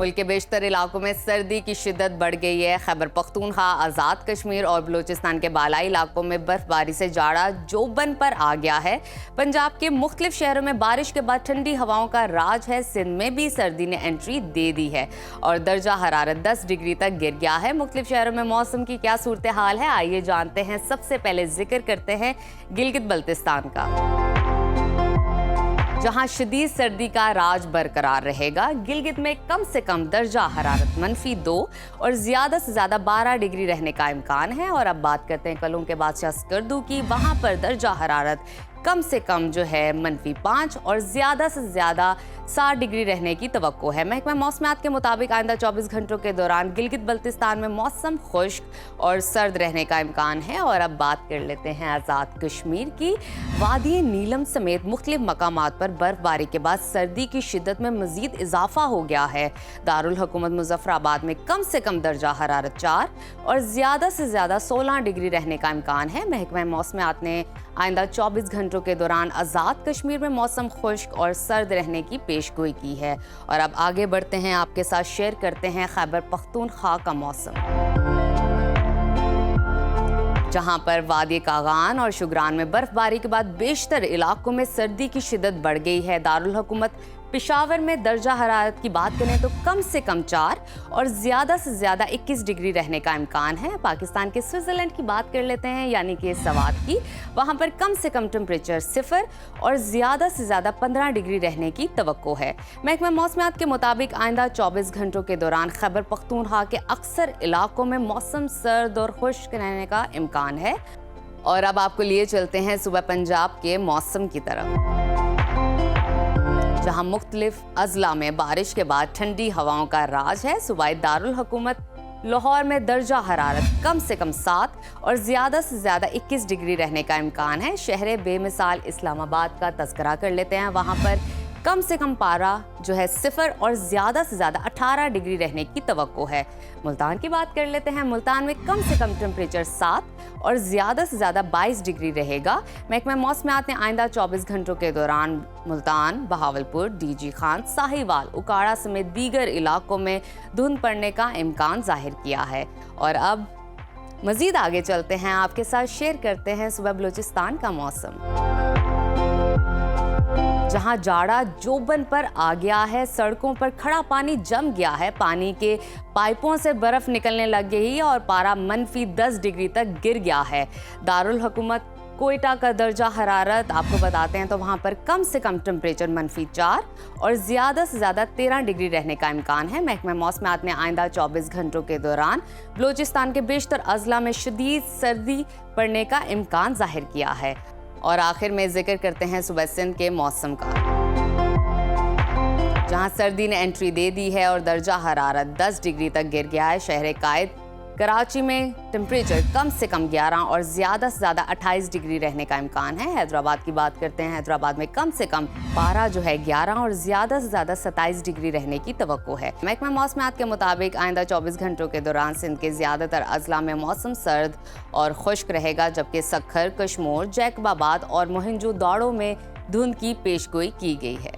मुल्क के बेशतर इलाकों में सर्दी की शिद्दत बढ़ गई है। खैबर पख्तूनख्वा, आज़ाद कश्मीर और बलूचिस्तान के बालाई इलाकों में बर्फबारी से जाड़ा जोबन पर आ गया है। पंजाब के मुख्तलिफ शहरों में बारिश के बाद ठंडी हवाओं का राज है। सिंध में भी सर्दी ने एंट्री दे दी है और दर्जा हरारत 10 डिग्री तक गिर गया है। मुख्तलिफ शहरों में मौसम की क्या सूरत हाल है, आइए जानते हैं। सबसे पहले जिक्र करते हैं गिलगित बल्तिस्तान का, जहां शदीद सर्दी का राज बरकरार रहेगा। गिलगित में कम से कम दर्जा हरारत -2 और ज्यादा से ज्यादा 12 डिग्री रहने का इम्कान है। और अब बात करते हैं कलों के बादशाह स्कर्दू की। वहां पर दर्जा हरारत कम से कम जो है -5 और ज्यादा से ज्यादा 7 डिग्री रहने की तवक्को है। महकमा मौसमियात के मुताबिक आइंदा 24 घंटों के दौरान गिलगित बल्तिस्तान में मौसम खुश्क और सर्द रहने का इम्कान है। और अब बात कर लेते हैं आज़ाद कश्मीर की। वादी नीलम समेत मुख्तलिफ मकामात पर बर्फबारी के बाद सर्दी की शिद्दत में मजीद इजाफा हो गया है। दारुल हुकूमत मुजफ्फराबाद में कम से कम दर्जा हरारत 4 और ज्यादा से ज्यादा 16 डिग्री रहने का इम्कान है। महकमा मौसमियात ने आइंदा 24 घंटों के दौरान आज़ाद कश्मीर में मौसम खुश्क और सर्द रहने की पेशगोई की है। और अब आगे बढ़ते हैं, आपके साथ शेयर करते हैं खैबर पख्तूनख्वा का मौसम, जहां पर वादी कागान और शुगरान में बर्फबारी के बाद बेशतर इलाकों में सर्दी की शिद्दत बढ़ गई है। दारुल हुकूमत पेशावर में दर्जा हरारत की बात करें तो कम से कम 4 और ज़्यादा से ज़्यादा 21 डिग्री रहने का इम्कान है। पाकिस्तान के स्विट्ज़रलैंड की बात कर लेते हैं, यानी कि सवात की। वहाँ पर कम से कम टेम्परेचर 0 और ज़्यादा से ज़्यादा 15 डिग्री रहने की तवक्को है। महकमा मौसमियात के मुताबिक आइंदा 24 घंटों के दौरान खैबर पख्तूनख्वा के अक्सर इलाकों में मौसम सर्द और खुश्क रहने का इम्कान है। और अब आपको लिए चलते हैं सुबह पंजाब के मौसम की तरफ, जहां मुख्तलिफ अजला में बारिश के बाद ठंडी हवाओं का राज है। सूबाई दारुल हुकूमत लाहौर में दर्जा हरारत कम से कम 7 और ज़्यादा से ज़्यादा 21 डिग्री रहने का इम्कान है। शहर बेमिसाल इस्लामाबाद का तज़किरा कर लेते हैं। वहाँ पर कम से कम पारा जो है 0 और ज़्यादा से ज़्यादा 18 डिग्री रहने की तवक्को है। मुल्तान की बात कर लेते हैं। मुल्तान में कम से कम टेम्परेचर 7 और ज़्यादा से ज़्यादा 22 डिग्री रहेगा। महकमा मौसमियात ने आइंदा 24 घंटों के दौरान मुल्तान, बहावलपुर, डीजी खान, साहिवाल, उकाड़ा समेत दीगर इलाकों में धुंध पड़ने का इम्कान जाहिर किया है। और अब मज़ीद आगे चलते हैं, आपके साथ शेयर करते हैं सुबह बलूचिस्तान का मौसम, जहां जाड़ा जोबन पर आ गया है। सड़कों पर खड़ा पानी जम गया है, पानी के पाइपों से बर्फ निकलने लग गई है और पारा -10 डिग्री तक गिर गया है। दारुल हुकूमत कोयटा का दर्जा हरारत आपको बताते हैं तो वहां पर कम से कम टेम्परेचर -4 और ज़्यादा से ज़्यादा 13 डिग्री रहने का इम्कान है। महकमा मौसमियात ने आइंदा 24 घंटों के दौरान बलूचिस्तान के बेशतर अजला में शदीद सर्दी पड़ने का इम्कान जाहिर किया है। और आखिर में जिक्र करते हैं सुबह सिंध के मौसम का, जहां सर्दी ने एंट्री दे दी है और दर्जा हरारत 10 डिग्री तक गिर गया है। शहर कायद कराची में टेम्परेचर कम से कम 11 और ज़्यादा से ज़्यादा 28 डिग्री रहने का इम्कान है। हैदराबाद की बात करते हैं। हैदराबाद में कम से कम पारा जो है 11 और ज़्यादा से ज़्यादा 27 डिग्री रहने की तवक्को है। महकमा मौसमियात के मुताबिक आइंदा 24 घंटों के दौरान सिंध के ज़्यादातर अजला में मौसम सर्द और खुश्क रहेगा, जबकि सक्खर, कशमोर, जैकबाबाद और मोहनजो दाड़ो में धुंध की पेशगोई की गई है।